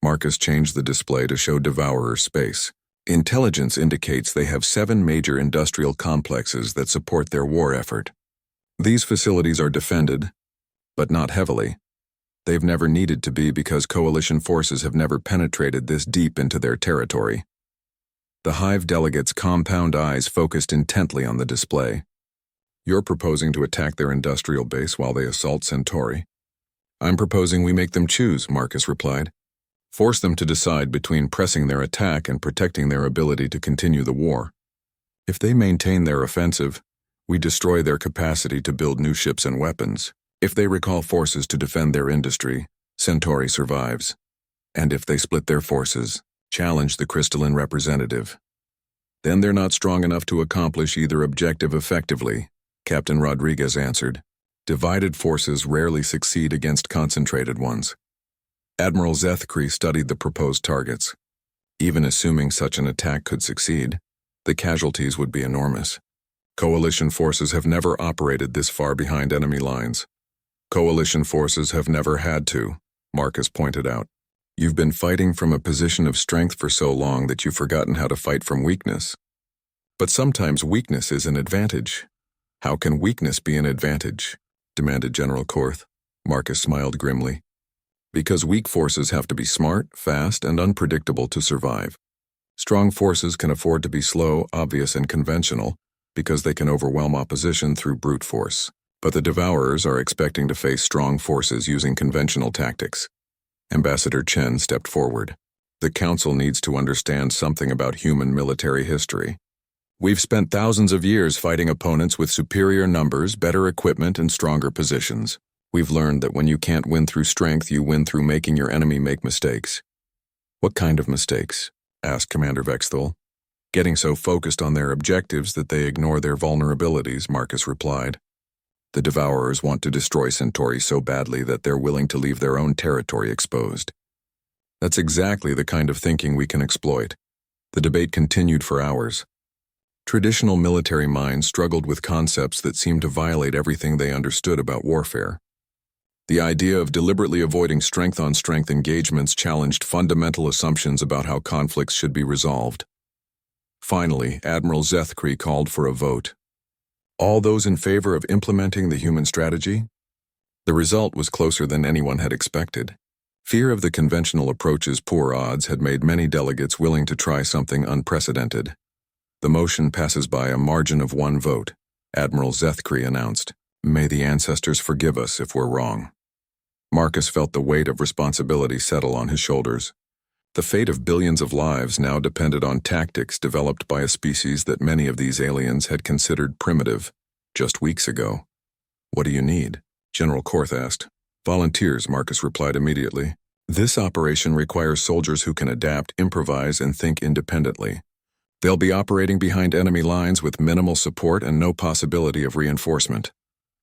Marcus changed the display to show Devourer space. Intelligence indicates they have 7 major industrial complexes that support their war effort. These facilities are defended, but not heavily. They've never needed to be because coalition forces have never penetrated this deep into their territory. The Hive delegates' compound eyes focused intently on the display. You're proposing to attack their industrial base while they assault Centauri. I'm proposing we make them choose, Marcus replied. Force them to decide between pressing their attack and protecting their ability to continue the war. If they maintain their offensive, we destroy their capacity to build new ships and weapons. If they recall forces to defend their industry, Centauri survives. And if they split their forces, challenge the crystalline representative. Then they're not strong enough to accomplish either objective effectively, Captain Rodriguez answered. Divided forces rarely succeed against concentrated ones. Admiral Zethkree studied the proposed targets. Even assuming such an attack could succeed, the casualties would be enormous. Coalition forces have never operated this far behind enemy lines. Coalition forces have never had to, Marcus pointed out. You've been fighting from a position of strength for so long that you've forgotten how to fight from weakness. But sometimes weakness is an advantage. How can weakness be an advantage? Demanded General Korth. Marcus smiled grimly. Because weak forces have to be smart, fast, and unpredictable to survive. Strong forces can afford to be slow, obvious, and conventional because they can overwhelm opposition through brute force. But the Devourers are expecting to face strong forces using conventional tactics. Ambassador Chen stepped forward. The Council needs to understand something about human military history. We've spent thousands of years fighting opponents with superior numbers, better equipment, and stronger positions. We've learned that when you can't win through strength, you win through making your enemy make mistakes. What kind of mistakes? Asked Commander Vexthal. Getting so focused on their objectives that they ignore their vulnerabilities, Marcus replied. The Devourers want to destroy Centauri so badly that they're willing to leave their own territory exposed. That's exactly the kind of thinking we can exploit. The debate continued for hours. Traditional military minds struggled with concepts that seemed to violate everything they understood about warfare. The idea of deliberately avoiding strength-on-strength engagements challenged fundamental assumptions about how conflicts should be resolved. Finally, Admiral Zethkree called for a vote. All those in favor of implementing the human strategy? The result was closer than anyone had expected. Fear of the conventional approach's poor odds had made many delegates willing to try something unprecedented. The motion passes by a margin of 1 vote, Admiral Zethkree announced. May the ancestors forgive us if we're wrong. Marcus felt the weight of responsibility settle on his shoulders. The fate of billions of lives now depended on tactics developed by a species that many of these aliens had considered primitive just weeks ago. What do you need? General Korth asked. Volunteers, Marcus replied immediately. This operation requires soldiers who can adapt, improvise, and think independently. They'll be operating behind enemy lines with minimal support and no possibility of reinforcement.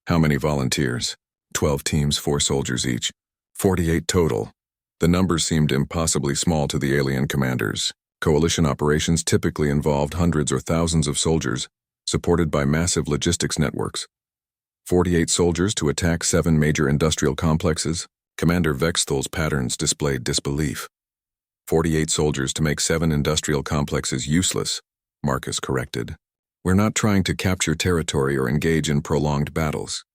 How many volunteers? 12 teams, 4 soldiers each. 48 total. The numbers seemed impossibly small to the alien commanders. Coalition operations typically involved hundreds or thousands of soldiers, supported by massive logistics networks. 48 soldiers to attack 7 major industrial complexes? Commander Vexthal's patterns displayed disbelief. 48 soldiers to make 7 industrial complexes useless, Marcus corrected. We're not trying to capture territory or engage in prolonged battles.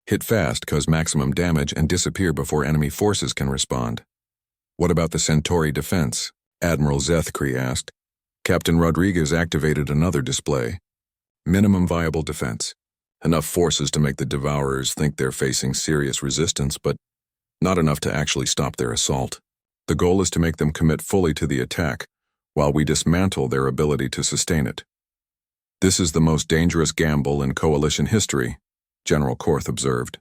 Hit fast, cause maximum damage, and disappear before enemy forces can respond. What about the Centauri defense? Admiral Zethkree asked. Captain Rodriguez activated another display. Minimum viable defense. Enough forces to make the Devourers think they're facing serious resistance, but not enough to actually stop their assault. The goal is to make them commit fully to the attack, while we dismantle their ability to sustain it. This is the most dangerous gamble in Coalition history, General Korth observed.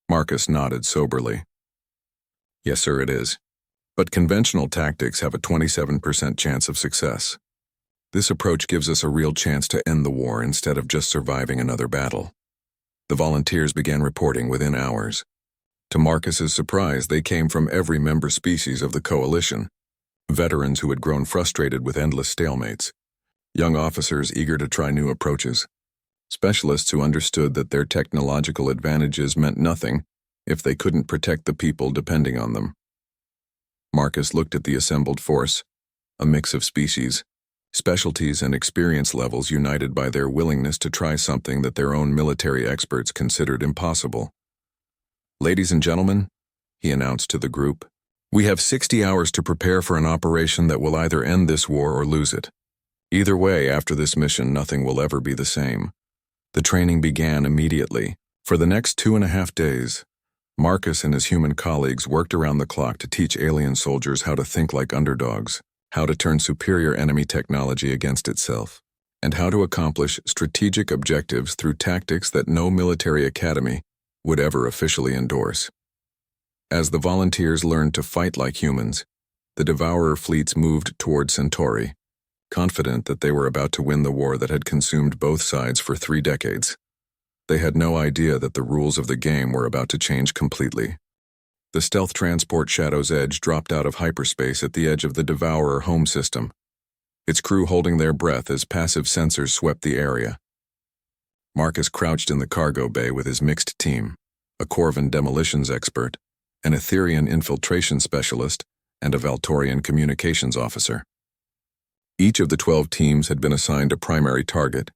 Marcus nodded soberly. Yes, sir, it is. But conventional tactics have a 27% chance of success. This approach gives us a real chance to end the war instead of just surviving another battle. The volunteers began reporting within hours. To Marcus's surprise, they came from every member species of the Coalition. Veterans who had grown frustrated with endless stalemates. Young officers eager to try new approaches. Specialists who understood that their technological advantages meant nothing if they couldn't protect the people depending on them. Marcus looked at the assembled force, a mix of species, specialties and experience levels united by their willingness to try something that their own military experts considered impossible. Ladies and gentlemen, he announced to the group, we have 60 hours to prepare for an operation that will either end this war or lose it. Either way, after this mission, nothing will ever be the same. The training began immediately. For the next 2.5 days, Marcus and his human colleagues worked around the clock to teach alien soldiers how to think like underdogs, how to turn superior enemy technology against itself, and how to accomplish strategic objectives through tactics that no military academy would ever officially endorse. As the volunteers learned to fight like humans, the Devourer fleets moved toward Centauri, confident that they were about to win the war that had consumed both sides for 3 decades. They had no idea that the rules of the game were about to change completely. The stealth transport Shadow's Edge dropped out of hyperspace at the edge of the Devourer home system, its crew holding their breath as passive sensors swept the area. Marcus crouched in the cargo bay with his mixed team, a Corvan demolitions expert, an Etherian infiltration specialist, and a Valtorian communications officer. Each of the 12 teams had been assigned a primary target,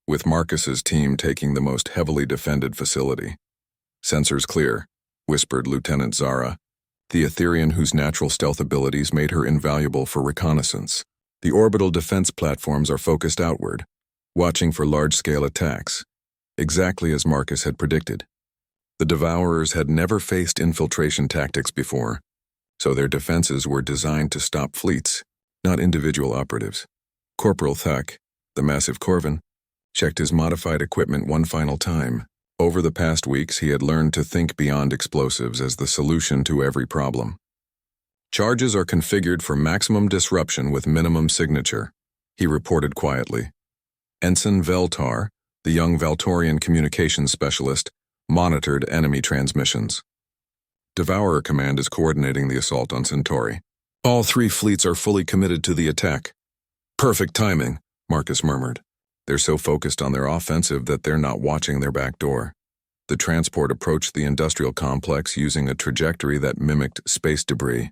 with Marcus's team taking the most heavily defended facility. Sensors clear, whispered Lieutenant Zara, the Etherian whose natural stealth abilities made her invaluable for reconnaissance. The orbital defense platforms are focused outward, watching for large-scale attacks, exactly as Marcus had predicted. The Devourers had never faced infiltration tactics before, so their defenses were designed to stop fleets, not individual operatives. Corporal Thak, the massive Corvan, checked his modified equipment one final time. Over the past weeks, he had learned to think beyond explosives as the solution to every problem. Charges are configured for maximum disruption with minimum signature, he reported quietly. Ensign Veltar, the young Valtorian communications specialist, monitored enemy transmissions. Devourer Command is coordinating the assault on Centauri. All 3 fleets are fully committed to the attack. Perfect timing, Marcus murmured. They're so focused on their offensive that they're not watching their back door. The transport approached the industrial complex using a trajectory that mimicked space debris.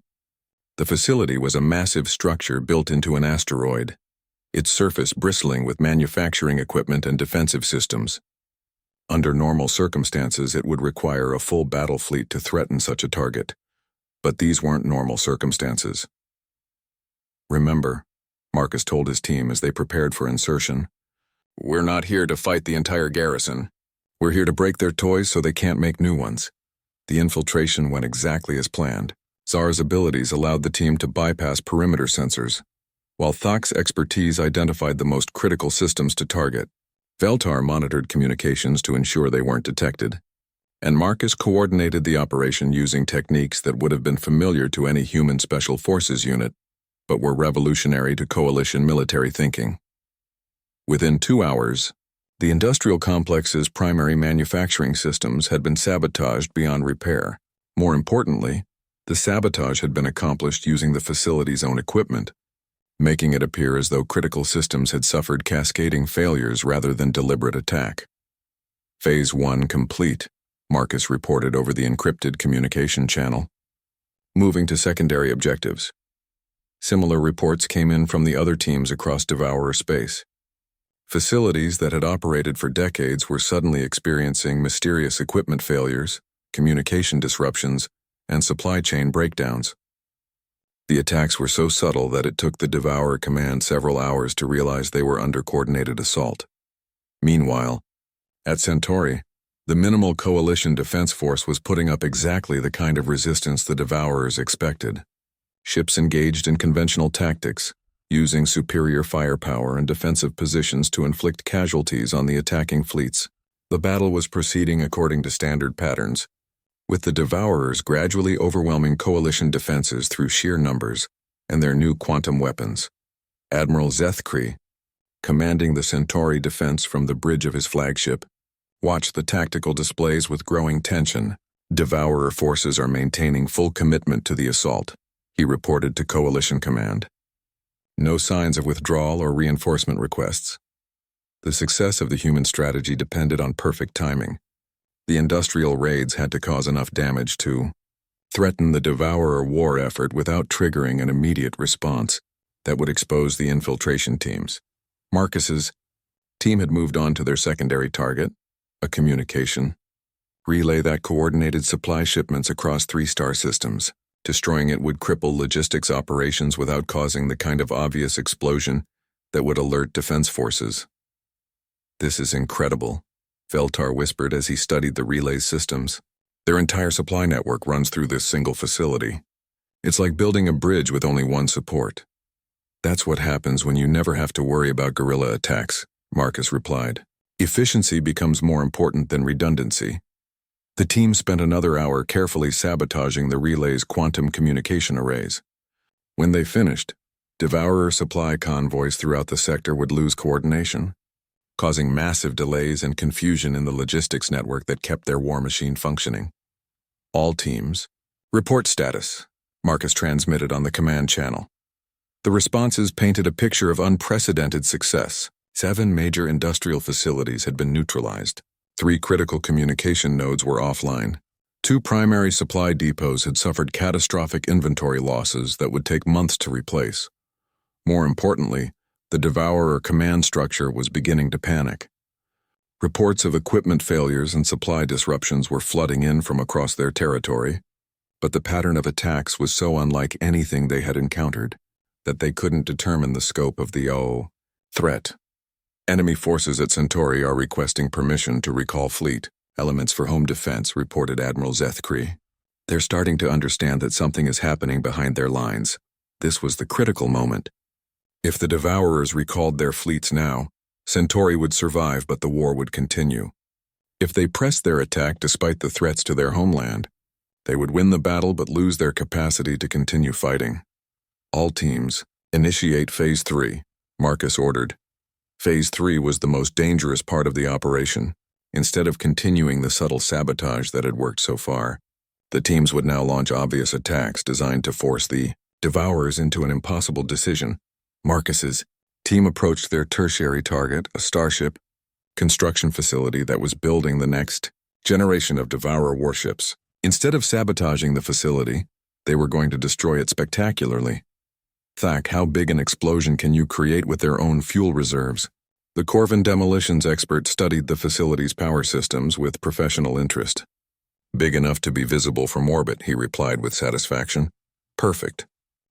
The facility was a massive structure built into an asteroid, its surface bristling with manufacturing equipment and defensive systems. Under normal circumstances, it would require a full battle fleet to threaten such a target. But these weren't normal circumstances. Remember, Marcus told his team as they prepared for insertion, we're not here to fight the entire garrison. We're here to break their toys so they can't make new ones. The infiltration went exactly as planned. Zar's abilities allowed the team to bypass perimeter sensors, while Thak's expertise identified the most critical systems to target. Veltar monitored communications to ensure they weren't detected, and Marcus coordinated the operation using techniques that would have been familiar to any human special forces unit, but were revolutionary to Coalition military thinking. Within 2 hours, the industrial complex's primary manufacturing systems had been sabotaged beyond repair. More importantly, the sabotage had been accomplished using the facility's own equipment, making it appear as though critical systems had suffered cascading failures rather than deliberate attack. Phase 1 complete, Marcus reported over the encrypted communication channel. Moving to secondary objectives. Similar reports came in from the other teams across Devourer space. Facilities that had operated for decades were suddenly experiencing mysterious equipment failures, communication disruptions, and supply chain breakdowns. The attacks were so subtle that it took the Devourer command several hours to realize they were under coordinated assault. Meanwhile, at Centauri, the minimal coalition defense force was putting up exactly the kind of resistance the Devourers expected. Ships engaged in conventional tactics, using superior firepower and defensive positions to inflict casualties on the attacking fleets. The battle was proceeding according to standard patterns, with the Devourers gradually overwhelming coalition defenses through sheer numbers and their new quantum weapons. Admiral Zethkri, commanding the Centauri defense from the bridge of his flagship, watched the tactical displays with growing tension. Devourer forces are maintaining full commitment to the assault, he reported to Coalition Command. No signs of withdrawal or reinforcement requests. The success of the human strategy depended on perfect timing. The industrial raids had to cause enough damage to threaten the Devourer war effort without triggering an immediate response that would expose the infiltration teams. Marcus's team had moved on to their secondary target, a communication relay that coordinated supply shipments across 3 star systems. Destroying it would cripple logistics operations without causing the kind of obvious explosion that would alert defense forces. "This is incredible," Veltar whispered as he studied the relay's systems. "Their entire supply network runs through this single facility. It's like building a bridge with only one support." "That's what happens when you never have to worry about guerrilla attacks," Marcus replied. "Efficiency becomes more important than redundancy." The team spent another hour carefully sabotaging the relay's quantum communication arrays. When they finished, Devourer supply convoys throughout the sector would lose coordination, causing massive delays and confusion in the logistics network that kept their war machine functioning. "All teams, report status," Marcus transmitted on the command channel. The responses painted a picture of unprecedented success. 7 major industrial facilities had been neutralized. 3 critical communication nodes were offline. 2 primary supply depots had suffered catastrophic inventory losses that would take months to replace. More importantly, the Devourer command structure was beginning to panic. Reports of equipment failures and supply disruptions were flooding in from across their territory, but the pattern of attacks was so unlike anything they had encountered that they couldn't determine the scope of the threat. "Enemy forces at Centauri are requesting permission to recall fleet elements for home defense," reported Admiral Zethkri. "They're starting to understand that something is happening behind their lines." This was the critical moment. If the Devourers recalled their fleets now, Centauri would survive, but the war would continue. If they pressed their attack despite the threats to their homeland, they would win the battle but lose their capacity to continue fighting. "All teams, initiate Phase 3, Marcus ordered. Phase 3 was the most dangerous part of the operation. Instead of continuing the subtle sabotage that had worked so far, the teams would now launch obvious attacks designed to force the Devourers into an impossible decision. Marcus's team approached their tertiary target, a starship construction facility that was building the next generation of Devourer warships. Instead of sabotaging the facility, they were going to destroy it spectacularly. "Thak, how big an explosion can you create with their own fuel reserves?" The Corvin demolitions expert studied the facility's power systems with professional interest. "Big enough to be visible from orbit," he replied with satisfaction. "Perfect.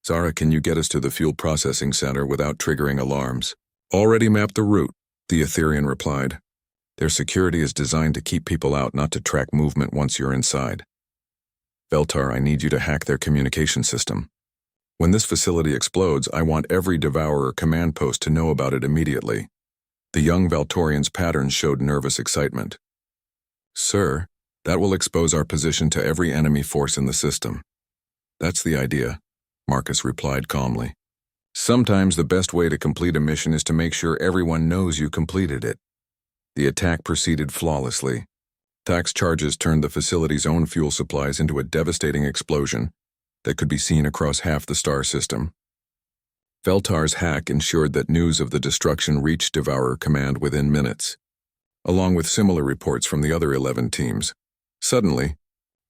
Zara, can you get us to the fuel processing center without triggering alarms?" "Already mapped the route," the Etherian replied. "Their security is designed to keep people out, not to track movement once you're inside. Veltar, I need you to hack their communication system. When this facility explodes, I want every Devourer command post to know about it immediately." The young Valtorian's patterns showed nervous excitement. "Sir, that will expose our position to every enemy force in the system." "That's the idea," Marcus replied calmly. "Sometimes the best way to complete a mission is to make sure everyone knows you completed it." The attack proceeded flawlessly. Thak's charges turned the facility's own fuel supplies into a devastating explosion that could be seen across half the star system. Veltar's hack ensured that news of the destruction reached Devourer Command within minutes, along with similar reports from the other 11 teams. Suddenly,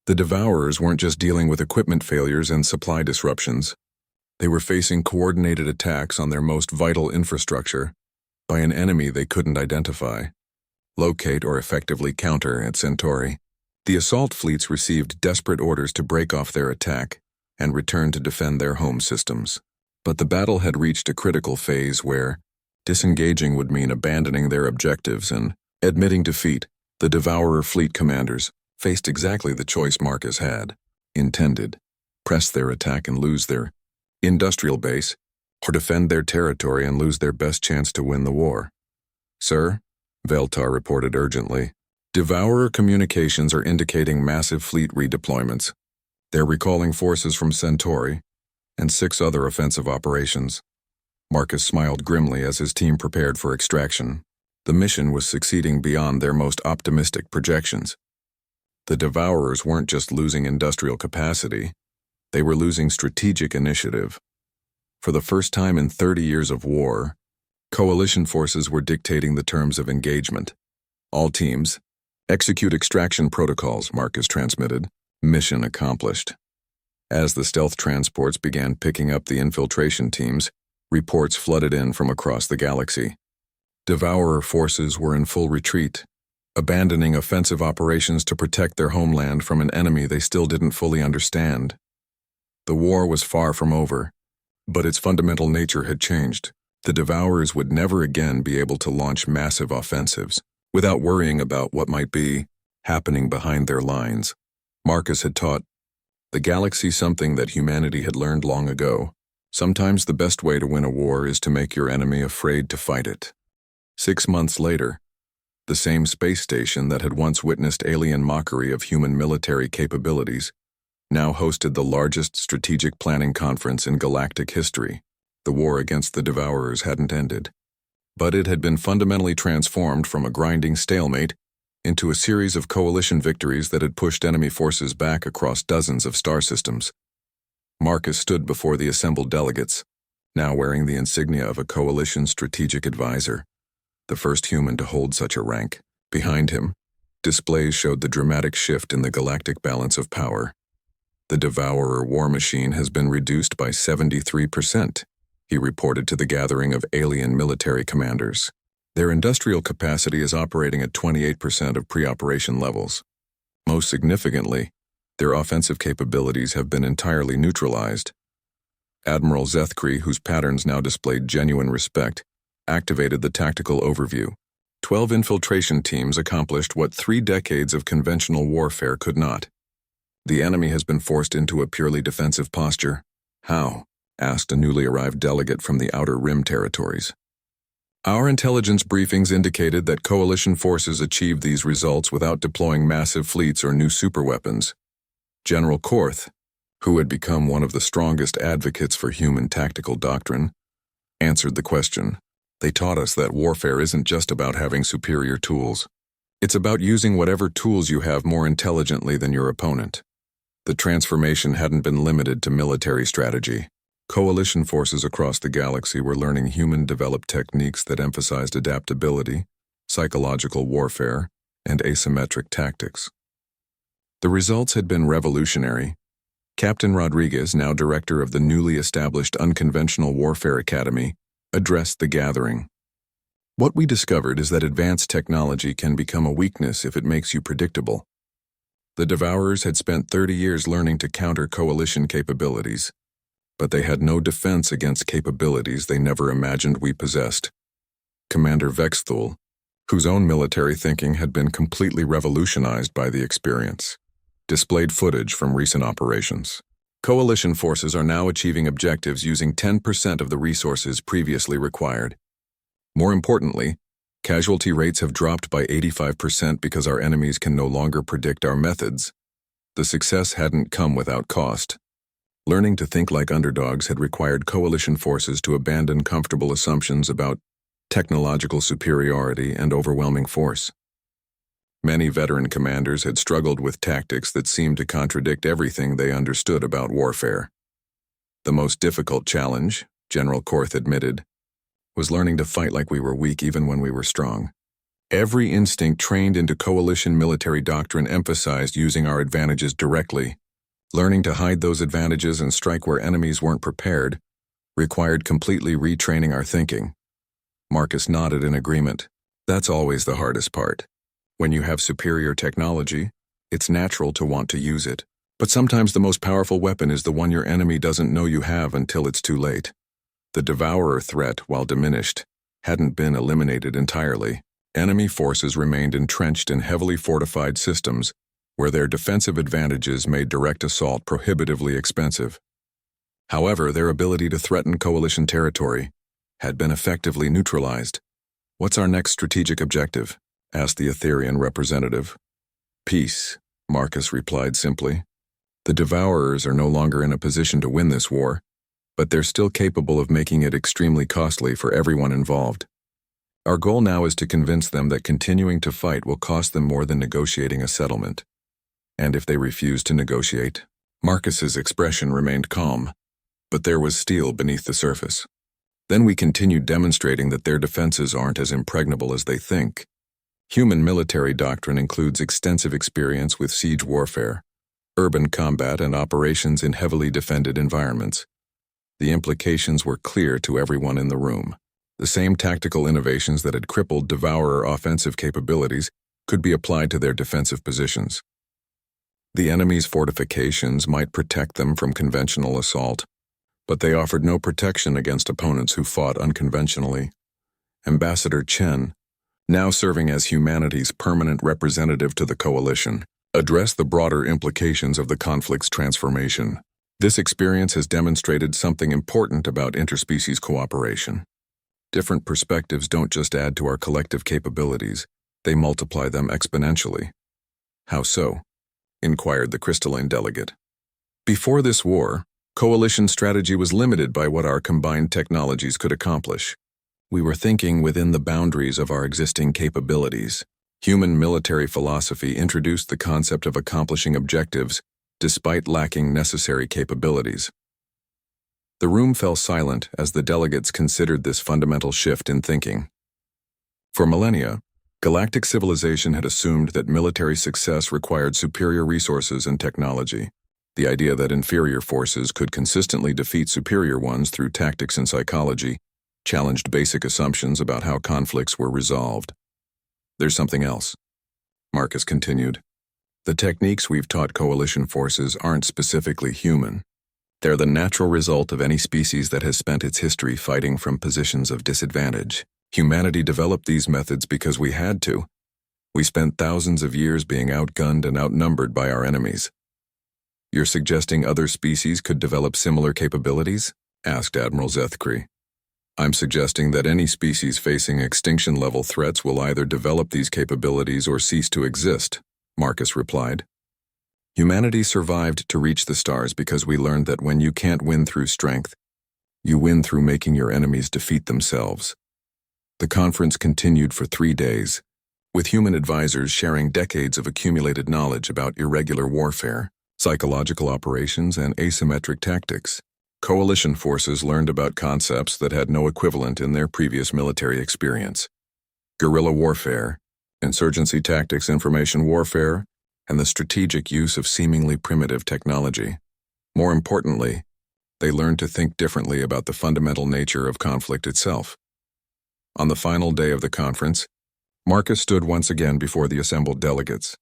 the Devourers weren't just dealing with equipment failures and supply disruptions. They were facing coordinated attacks on their most vital infrastructure by an enemy they couldn't identify, locate, or effectively counter at Centauri. The assault fleets received desperate orders to break off their attack, and return to defend their home systems. But the battle had reached a critical phase where disengaging would mean abandoning their objectives and admitting defeat. The Devourer fleet commanders faced exactly the choice Marcus had intended: press their attack and lose their industrial base, or defend their territory and lose their best chance to win the war. "Sir," Veltar reported urgently, "Devourer communications are indicating massive fleet redeployments. They're recalling forces from Centauri and 6 other offensive operations." Marcus smiled grimly as his team prepared for extraction. The mission was succeeding beyond their most optimistic projections. The Devourers weren't just losing industrial capacity, they were losing strategic initiative. For the first time in 30 years of war, coalition forces were dictating the terms of engagement. "All teams, execute extraction protocols," Marcus transmitted. Mission accomplished. As the stealth transports began picking up the infiltration teams, reports flooded in from across the galaxy. Devourer forces were in full retreat, abandoning offensive operations to protect their homeland from an enemy they still didn't fully understand. The war was far from over, but its fundamental nature had changed. The Devourers would never again be able to launch massive offensives without worrying about what might be happening behind their lines. Marcus had taught the galaxy something that humanity had learned long ago. Sometimes the best way to win a war is to make your enemy afraid to fight it. 6 months later, the same space station that had once witnessed alien mockery of human military capabilities now hosted the largest strategic planning conference in galactic history. The war against the Devourers hadn't ended, but it had been fundamentally transformed from a grinding stalemate into a series of coalition victories that had pushed enemy forces back across dozens of star systems. Marcus stood before the assembled delegates, now wearing the insignia of a coalition strategic advisor, the first human to hold such a rank. Behind him, displays showed the dramatic shift in the galactic balance of power. "The Devourer war machine has been reduced by 73%, he reported to the gathering of alien military commanders. Their industrial capacity is operating at 28% of pre-operation levels. Most significantly, their offensive capabilities have been entirely neutralized." Admiral Zethkri, whose patterns now displayed genuine respect, activated the tactical overview. 12 infiltration teams accomplished what 3 decades of conventional warfare could not. "The enemy has been forced into a purely defensive posture." "How?" asked a newly arrived delegate from the Outer Rim territories. "Our intelligence briefings indicated that coalition forces achieved these results without deploying massive fleets or new superweapons." General Korth, who had become one of the strongest advocates for human tactical doctrine, answered the question. "They taught us that warfare isn't just about having superior tools. It's about using whatever tools you have more intelligently than your opponent." The transformation hadn't been limited to military strategy. Coalition forces across the galaxy were learning human-developed techniques that emphasized adaptability, psychological warfare, and asymmetric tactics. The results had been revolutionary. Captain Rodriguez, now director of the newly established Unconventional Warfare Academy, addressed the gathering. "What we discovered is that advanced technology can become a weakness if it makes you predictable. The Devourers had spent 30 years learning to counter coalition capabilities, but they had no defense against capabilities they never imagined we possessed." Commander Vexthul, whose own military thinking had been completely revolutionized by the experience, displayed footage from recent operations. "Coalition forces are now achieving objectives using 10% of the resources previously required. More importantly, casualty rates have dropped by 85% because our enemies can no longer predict our methods. The success hadn't come without cost. Learning to think like underdogs had required coalition forces to abandon comfortable assumptions about technological superiority and overwhelming force. Many veteran commanders had struggled with tactics that seemed to contradict everything they understood about warfare. The most difficult challenge, General Korth admitted, was learning to fight like we were weak even when we were strong. Every instinct trained into coalition military doctrine emphasized using our advantages directly. Learning to hide those advantages and strike where enemies weren't prepared required completely retraining our thinking. Marcus nodded in agreement. That's always the hardest part. When you have superior technology, it's natural to want to use it. But sometimes the most powerful weapon is the one your enemy doesn't know you have until it's too late. The Devourer threat, while diminished, hadn't been eliminated entirely. Enemy forces remained entrenched in heavily fortified systems, where their defensive advantages made direct assault prohibitively expensive. However, their ability to threaten coalition territory had been effectively neutralized. "What's our next strategic objective?" asked the Etherian representative. "Peace," Marcus replied simply. "The Devourers are no longer in a position to win this war, but they're still capable of making it extremely costly for everyone involved. Our goal now is to convince them that continuing to fight will cost them more than negotiating a settlement. And if they refuse to negotiate?" Marcus's expression remained calm, but there was steel beneath the surface. "Then we continued demonstrating that their defenses aren't as impregnable as they think. Human military doctrine includes extensive experience with siege warfare, urban combat, and operations in heavily defended environments. The implications were clear to everyone in the room. The same tactical innovations that had crippled Devourer offensive capabilities could be applied to their defensive positions. The enemy's fortifications might protect them from conventional assault, but they offered no protection against opponents who fought unconventionally. Ambassador Chen, now serving as humanity's permanent representative to the coalition, addressed the broader implications of the conflict's transformation. "This experience has demonstrated something important about interspecies cooperation. Different perspectives don't just add to our collective capabilities, they multiply them exponentially." "How so?" inquired the crystalline delegate. "Before this war, coalition strategy was limited by what our combined technologies could accomplish. We were thinking within the boundaries of our existing capabilities. Human military philosophy introduced the concept of accomplishing objectives despite lacking necessary capabilities." The room fell silent as the delegates considered this fundamental shift in thinking. For millennia, galactic civilization had assumed that military success required superior resources and technology. The idea that inferior forces could consistently defeat superior ones through tactics and psychology challenged basic assumptions about how conflicts were resolved. "There's something else," Marcus continued. "The techniques we've taught coalition forces aren't specifically human. They're the natural result of any species that has spent its history fighting from positions of disadvantage. Humanity developed these methods because we had to. We spent thousands of years being outgunned and outnumbered by our enemies." "You're suggesting other species could develop similar capabilities?" asked Admiral Zethkri. "I'm suggesting that any species facing extinction-level threats will either develop these capabilities or cease to exist," Marcus replied. "Humanity survived to reach the stars because we learned that when you can't win through strength, you win through making your enemies defeat themselves." The conference continued for 3 days, with human advisors sharing decades of accumulated knowledge about irregular warfare, psychological operations, and asymmetric tactics. Coalition forces learned about concepts that had no equivalent in their previous military experience: guerrilla warfare, insurgency tactics, information warfare, and the strategic use of seemingly primitive technology. More importantly, they learned to think differently about the fundamental nature of conflict itself. On the final day of the conference, Marcus stood once again before the assembled delegates.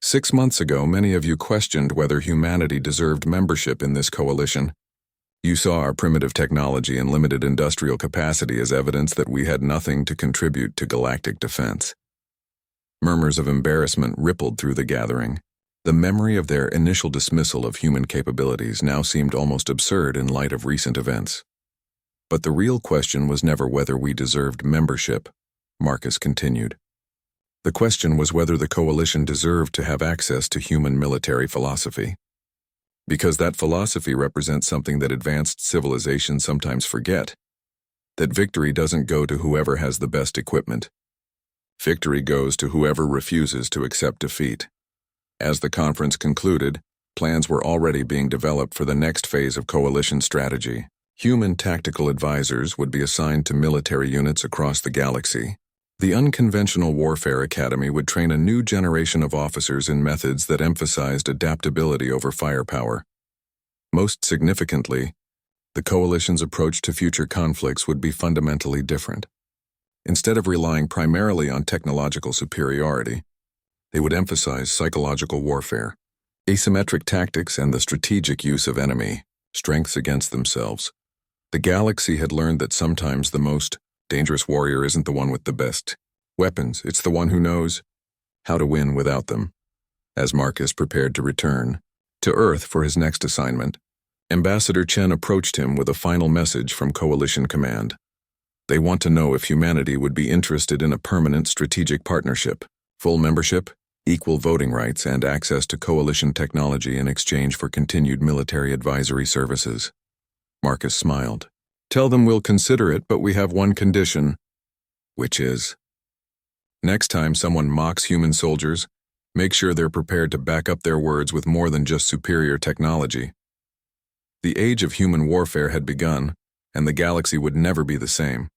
"6 months ago, many of you questioned whether humanity deserved membership in this coalition. You saw our primitive technology and limited industrial capacity as evidence that we had nothing to contribute to galactic defense." Murmurs of embarrassment rippled through the gathering. The memory of their initial dismissal of human capabilities now seemed almost absurd in light of recent events. "But the real question was never whether we deserved membership," Marcus continued. "The question was whether the coalition deserved to have access to human military philosophy. Because that philosophy represents something that advanced civilizations sometimes forget: that victory doesn't go to whoever has the best equipment. Victory goes to whoever refuses to accept defeat." As the conference concluded, plans were already being developed for the next phase of coalition strategy. Human tactical advisors would be assigned to military units across the galaxy. The Unconventional Warfare Academy would train a new generation of officers in methods that emphasized adaptability over firepower. Most significantly, the coalition's approach to future conflicts would be fundamentally different. Instead of relying primarily on technological superiority, they would emphasize psychological warfare. asymmetric tactics and the strategic use of enemy, strengths against themselves. The galaxy had learned that sometimes the most dangerous warrior isn't the one with the best weapons, it's the one who knows how to win without them. As Marcus prepared to return to Earth for his next assignment, Ambassador Chen approached him with a final message from Coalition Command. They want to know if humanity would be interested in a permanent strategic partnership, full membership, equal voting rights, and access to Coalition technology in exchange for continued military advisory services. Marcus smiled. Tell them we'll consider it, but we have one condition. Which is? Next time someone mocks human soldiers, make sure they're prepared to back up their words with more than just superior technology. The age of human warfare had begun, and the galaxy would never be the same.